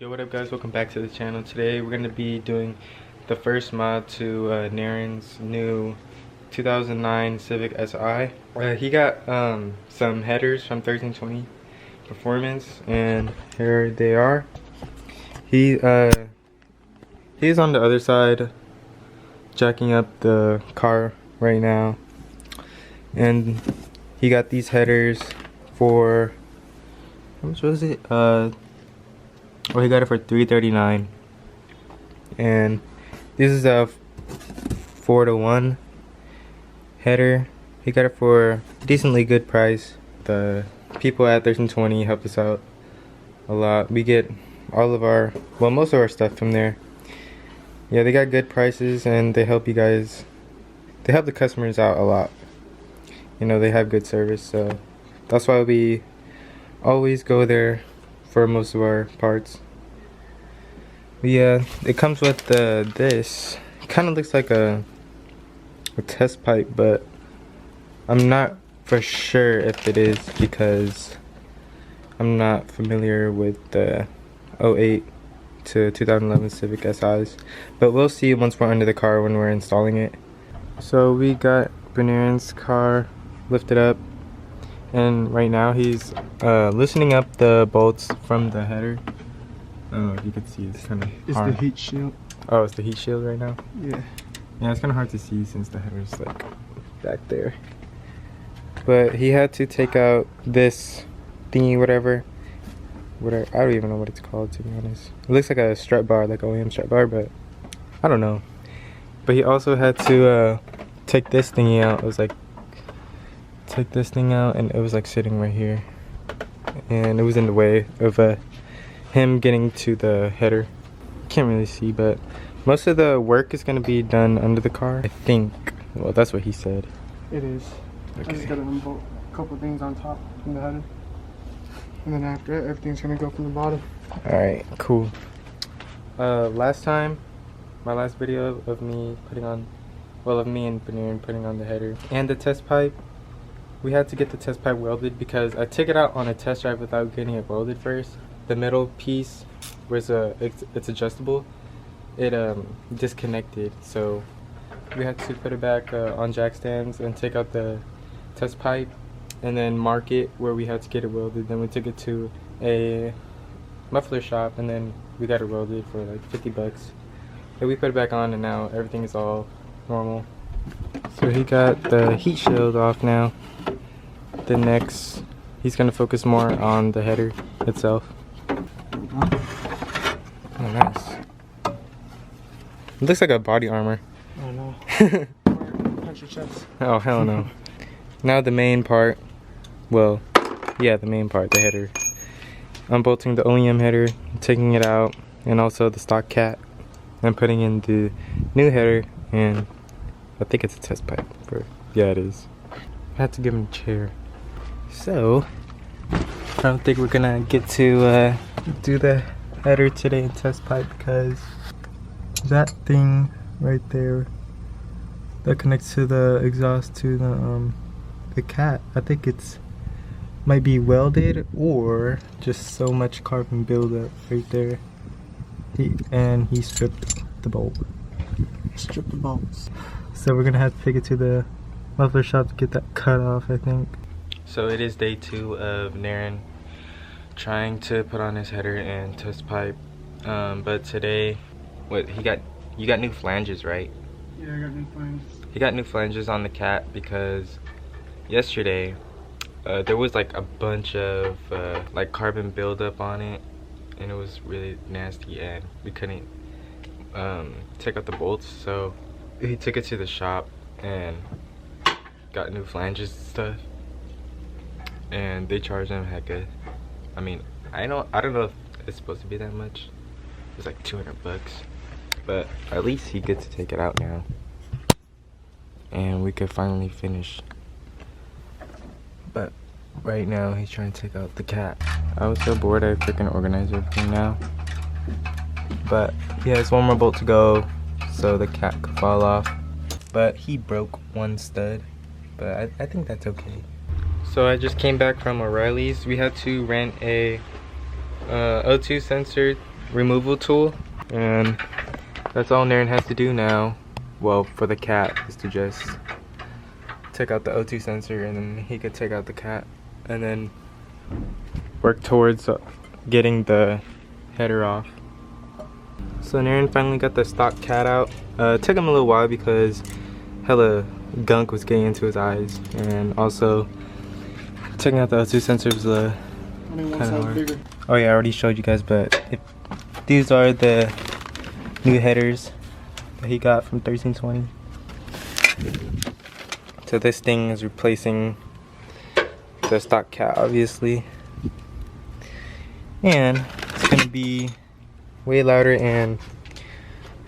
Yo, what up guys, welcome back to the channel. Today we're going to be doing the first mod to Naren's new 2009 Civic Si. He got some headers from 1320 Performance, and here they are. He's on the other side jacking up the car right now, and he got these headers for, how much was it? Well, he got it for $339, and this is a 4-to-1 header. He got it for a decently good price. The people at 1320 helped us out a lot. We get all of our, well, most of our stuff from there. Yeah, they got good prices, and they help you guys. They help the customers out a lot. You know, they have good service, so that's why we always go there for most of our parts. Yeah, it comes with this. It kind of looks like a test pipe, but I'm not for sure if it is because I'm not familiar with the 08 to 2011 Civic SIs. But we'll see once we're under the car when we're installing it. So we got Naren's car lifted up, and right now he's loosening up the bolts from the header. Oh, you can see it's kind of hard. It's the heat shield. Oh, it's the heat shield right now? Yeah. Yeah, it's kind of hard to see since the header's like back there. But he had to take out this thingy, whatever. I don't even know what it's called, to be honest. It looks like a strut bar, like OEM strut bar, but I don't know. But he also had to take this thingy out. It was like, take this thing out, and it was like sitting right here, and it was in the way of him getting to the header. Can't really see, but most of the work is going to be done under the car, I think. Well, that's what he said. It is. Okay. I just gotta unbolt a couple things on top from the header, and then after it, everything's gonna go from the bottom. Alright, cool. Last time, my last video of me putting on, well, of me and Naren putting on the header and the test pipe, we had to get the test pipe welded because I took it out on a test drive without getting it welded first. The middle piece, where it's adjustable, it disconnected, so we had to put it back on jack stands and take out the test pipe and then mark it where we had to get it welded. Then we took it to a muffler shop, and then we got it welded for like 50 bucks. And we put it back on, and now everything is all normal. So he got the heat shield off now. The next, he's gonna focus more on the header itself. Oh, nice. It looks like a body armor. I know. Punch your chest. Oh, hell no. Now the main part. Well, yeah, the main part, the header. Unbolting the OEM header, taking it out, and also the stock cat, and putting in the new header, and I think it's a test pipe. Yeah, it is. I had to give him a chair. So, I don't think we're gonna get to do the header today in test pipe because that thing right there that connects to the exhaust to the cat, I think it's might be welded or just so much carbon buildup right there. He stripped the bolt. Strip the bolts. So we're gonna have to take it to the muffler shop to get that cut off, I think. So it is day 2 of Naren trying to put on his header and test pipe. But today, you got new flanges, right? Yeah, I got new flanges. He got new flanges on the cat because yesterday there was like a bunch of like carbon buildup on it, and it was really nasty, and we couldn't take out the bolts. So he took it to the shop and got new flanges and stuff, and they charged him hecka. I mean, I don't know if it's supposed to be that much. It's like 200 bucks, but at least he gets to take it out now, and we could finally finish. But right now he's trying to take out the cat. I was so bored I freaking organized everything now. But he has one more bolt to go so the cat could fall off. But he broke one stud, but I think that's okay. So I just came back from O'Reilly's. We had to rent a O2 sensor removal tool, and that's all Naren has to do now. Well, for the cat, is to just take out the O2 sensor, and then he could take out the cat, and then work towards getting the header off. So Naren finally got the stock cat out. It took him a little while because hella gunk was getting into his eyes, and also taking out the O2 sensor was kind of hard. Oh yeah, I already showed you guys, but these are the new headers that he got from 1320. So this thing is replacing the stock cat, obviously, and it's gonna be way louder and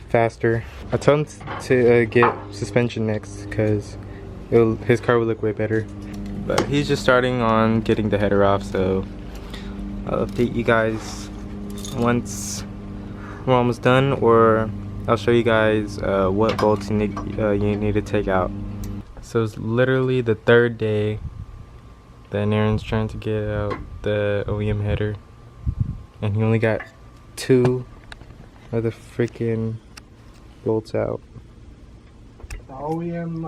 faster. I told him to get suspension next because his car will look way better, but he's just starting on getting the header off, so I'll update you guys once we're almost done, or I'll show you guys what bolts you need to take out. So it's literally the third day that Naren's trying to get out the OEM header, and he only got 2 of the freaking bolts out. The OEM,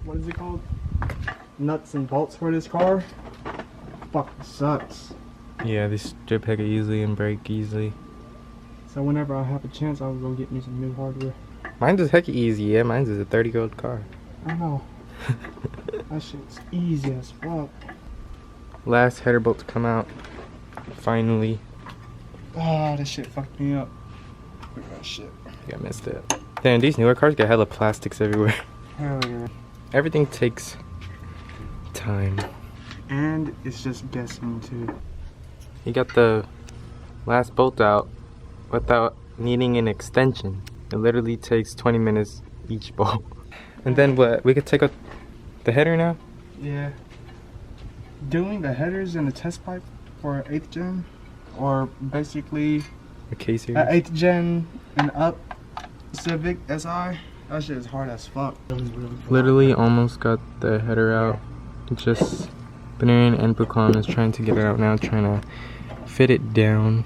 what is it called? Nuts and bolts for this car? Fucking sucks. Yeah, they strip heck easily and break easily. So whenever I have a chance, I'll go get me some new hardware. Mine's is heck easy, yeah. Mine's is a 30-year-old car. I know. That shit's easy as fuck. Last header bolt to come out. Finally. Ah, this shit fucked me up. Look at that shit. Yeah, I missed it. Damn, these newer cars get hella plastics everywhere. Hell yeah. Everything takes time. And it's just guessing too. You got the last bolt out without needing an extension. It literally takes 20 minutes each bolt. And then what? We could take out the header now? Yeah. Doing the headers and the test pipe for 8th gen, or basically A K-series? 8th gen and up Civic SI, that shit is hard as fuck. Literally almost got the header out. Just Naren and Bukan is trying to get it out now, trying to fit it down,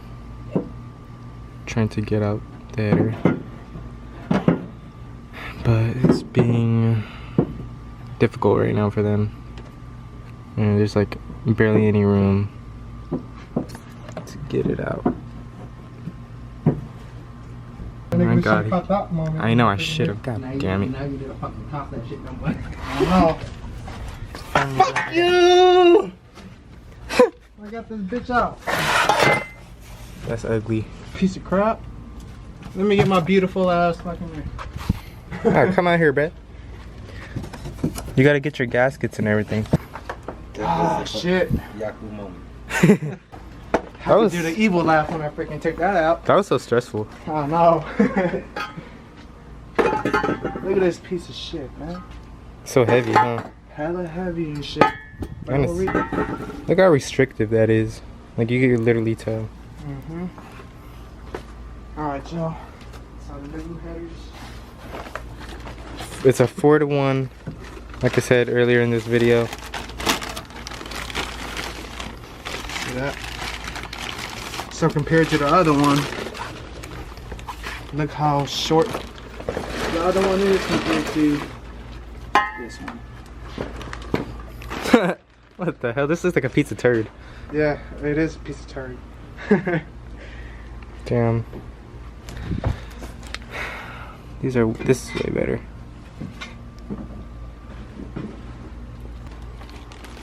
trying to get out the header. But it's being difficult right now for them. And there's like barely any room to get it out. My God, I know I should have. God damn it. I know. Fuck you! I got this bitch out. That's ugly. Piece of crap. Let me get my beautiful ass fucking there. Alright, come out here, bruh. You gotta get your gaskets and everything. Ah, shit. Yaku moment. I was do the evil laugh when I freaking take that out. That was so stressful. I know. Look at this piece of shit, man. So heavy, huh? Hella heavy and shit. And look how restrictive that is. Like you could literally tell. Mm-hmm. Alright, y'all. So the new headers. It's a 4-to-1, like I said earlier in this video. See that? So compared to the other one, look how short the other one is compared to this one. What the hell? This looks like a pizza turd. Yeah, it is a piece of turd. Damn. This is way better.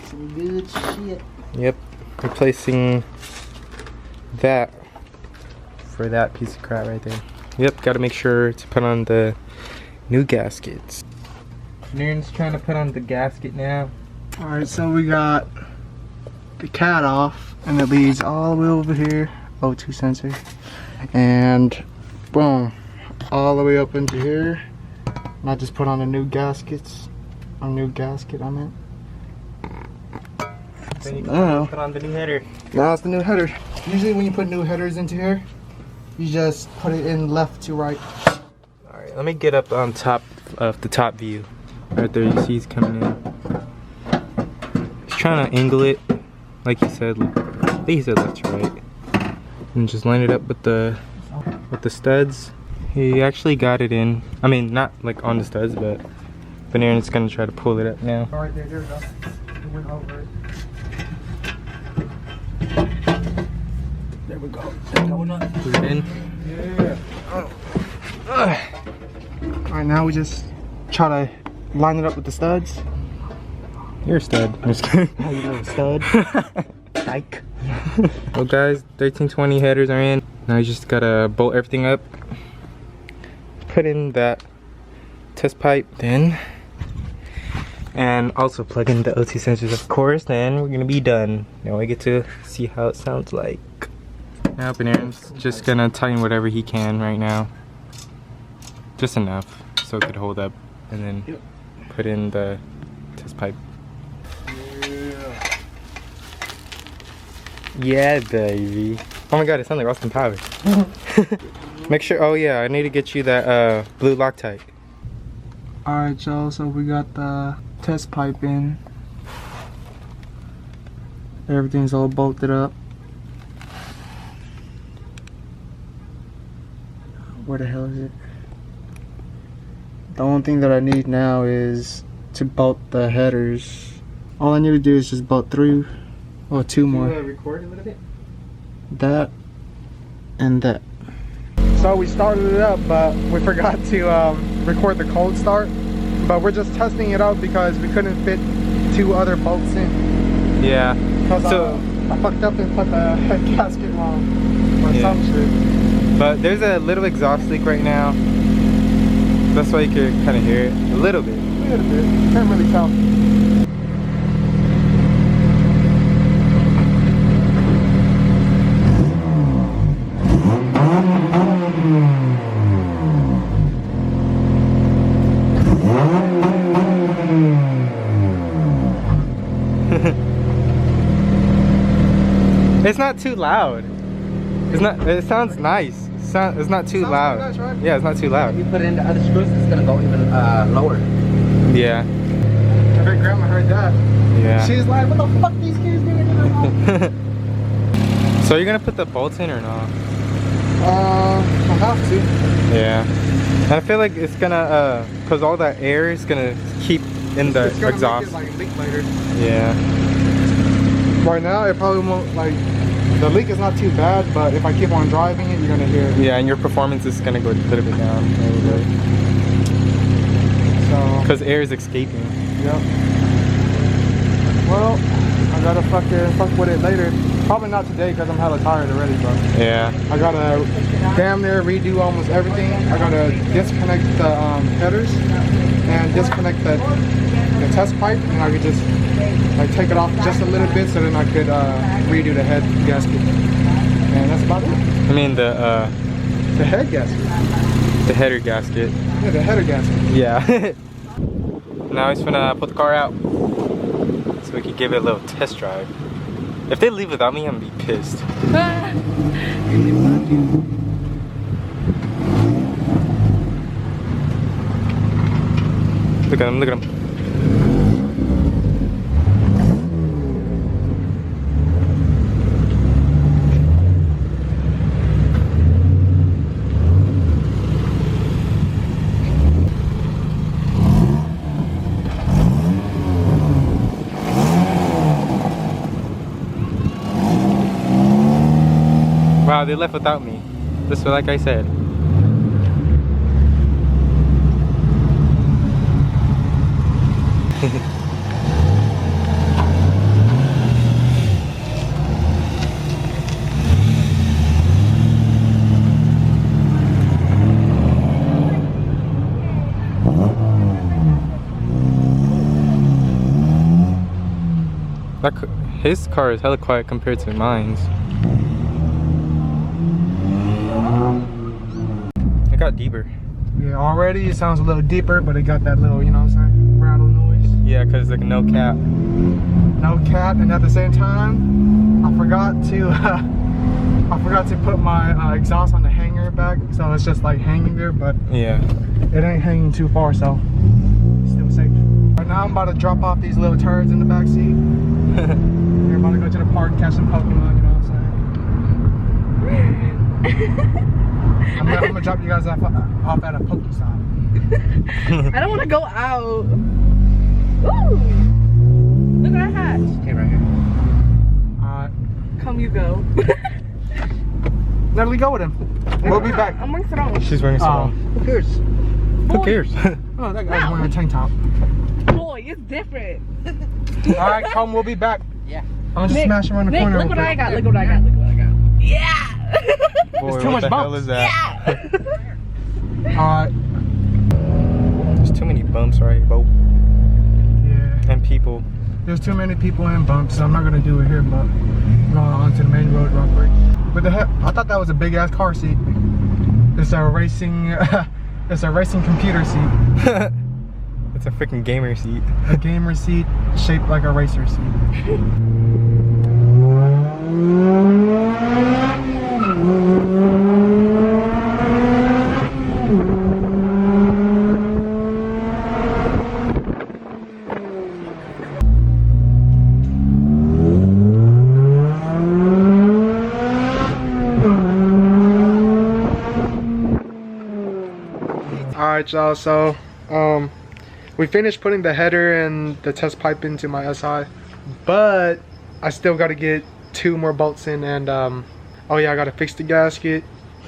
Some good shit. Yep. Replacing that for that piece of crap right there. Yep, gotta make sure to put on the new gaskets. Naren's trying to put on the gasket now. Alright, so we got the cat off, and it leads all the way over here. O2 sensor. And boom, all the way up into here. And I just put on the new gaskets. A new gasket, I meant. Then you Now, put on the new header. now it's the new header. Usually when you put new headers into here, you just put it in left to right. Alright, let me get up on top of the top view. Right there, you see he's coming in. He's trying to angle it, like he said. I think he said left to right. and just line it up with the studs. He actually got it in. I mean, not like on the studs, but Aaron's gonna try to pull it up now. All right, there we go. It went over it. There we go. Going up. Put it in. Yeah. Oh. All right, now we just try to line it up with the studs. You're a stud. I'm just kidding. How you know, stud? Dyke. Well, guys, 1320 headers are in. Now you just gotta bolt everything up. Put in that test pipe then. And also plug in the O2 sensors, of course. Then we're gonna be done. Now we get to see how it sounds like. Now Aaron's just gonna tighten whatever he can right now. Just enough so it could hold up. And then put in the test pipe. Yeah, baby. Oh my god, it sounds like Austin Powers. Make sure, oh yeah, I need to get you that blue Loctite. Alright, y'all, so we got the test pipe in. Everything's all bolted up. Where the hell is it? The only thing that I need now is to bolt the headers. All I need to do is just bolt 3 or 2 more. Record a little bit? That and that. So we started it up, but we forgot to record the cold start. But we're just testing it out because we couldn't fit 2 other bolts in. Yeah. Because So I fucked up and put the head gasket wrong or some shit. But there's a little exhaust leak right now. That's why you can kind of hear it a little bit. A little bit. Can't really tell. It's not too loud. It's not. It sounds nice. It's not too loud. Nice, right? Yeah, it's not too loud. If you put in the other screws, it's gonna go even lower. Yeah. My great grandma heard that. Yeah. She's like, what the fuck these kids doing? So you're gonna put the bolts in or not? I have to. Yeah. And I feel like it's gonna cause all that air is gonna keep in the It's gonna exhaust. make it, like, leak later. Yeah. Right now, it probably won't, like, the leak is not too bad, but if I keep on driving it, you're gonna hear it. Yeah, and your performance is gonna go a little bit down. So. Because air is escaping. Yep. Well, I gotta fuck with it later. Probably not today because I'm hella tired already, but Yeah. I gotta damn near redo almost everything. I gotta disconnect the headers and disconnect the test pipe, and I could just like take it off just a little bit so then I could redo the head gasket. And that's about it. I mean the head gasket. The header gasket. Yeah, the header gasket. Yeah. Now he's gonna put the car out so we can give it a little test drive. If they leave without me, I'm gonna be pissed. Look at him, look at him. Wow, they left without me. Just like I said. His car is hella quiet compared to mine's. It got deeper. Yeah, already it sounds a little deeper, but it got that little, you know what I'm saying, rattle noise. Yeah, because like no cap. No cap, and at the same time, I forgot to put my exhaust on the hanger back, so it's just like hanging there, but Yeah. it ain't hanging too far, so it's still safe. Right now I'm about to drop off these little turds in the back seat. We're about to go to the park, catch some Pokemon, you know what I'm saying? I'm gonna drop you guys off at a Pokestop. I don't want to go out. Ooh. Look at that hatch. Okay, right here. Come you go. Natalie, go with him. We'll be back. I'm wearing sarong. She's wearing some. Who cares? Who cares? Oh, that guy's wearing a tank top. Boy, it's different. Alright, come, we'll be back. Yeah. I'm gonna just smash around the corner. Look what I got. Look what I got. Look what I got. Yeah. Boy, too what much the hell bumps. is that? Yeah. There's too many bumps right here, Bo. Yeah. And people. There's too many people in bumps, so I'm not gonna do it here, but going onto the main road real quick. But the heck, I thought that was a big ass car seat. It's a racing, it's a racing computer seat. It's a freaking gamer seat. A gamer seat shaped like a racer seat. Alright y'all, so we finished putting the header and the test pipe into my SI, but I still got to get 2 more bolts in, and oh yeah, I got to fix the gasket,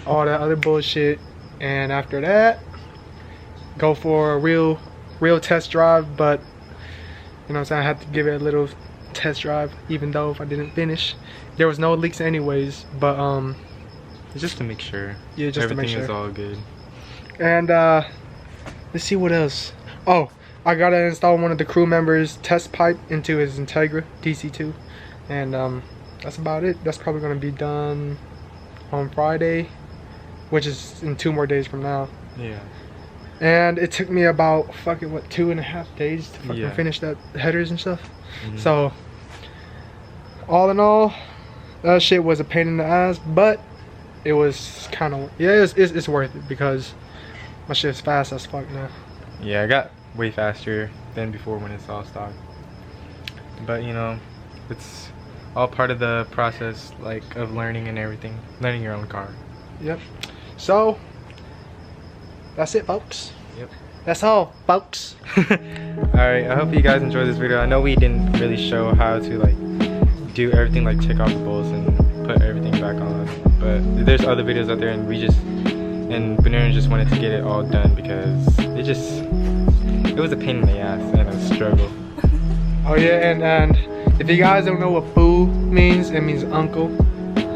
all that other bullshit, and after that go for a real test drive. But you know what I'm saying, I had to give it a little test drive even though if I didn't finish. There was no leaks anyways, but Just to make sure. Yeah, just to make everything sure. is all good. And let's see what else. Oh, I gotta install one of the crew members' test pipe into his Integra DC2, and that's about it. That's probably gonna be done on Friday, which is in 2 more days from now. Yeah. And it took me about fucking what 2.5 days to fucking finish that headers and stuff. So all in all, that shit was a pain in the ass, but it was kind of, yeah, it's worth it because my shit's fast as fuck now. Yeah, I got way faster than before when it's all stock. But you know, it's all part of the process, like, of learning and everything. Learning your own car. Yep. So that's it, folks. Yep. That's all, folks. Alright, I hope you guys enjoyed this video. I know we didn't really show how to like do everything, like check off the bolts and put everything back on. But there's other videos out there, and Banana just wanted to get it all done because it was a pain in the ass and a struggle. Oh yeah, and if you guys don't know what boo means, it means uncle.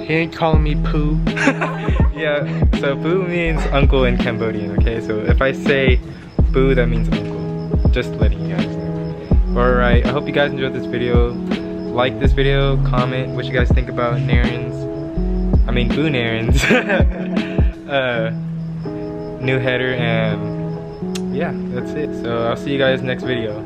He ain't calling me poo. Yeah, so boo means uncle in Cambodian, okay? So if I say boo, that means uncle. Just letting you guys know. Alright, I hope you guys enjoyed this video. Like this video, comment what you guys think about Narins. I mean Boo Narins. New header, and yeah, that's it. So I'll see you guys next video.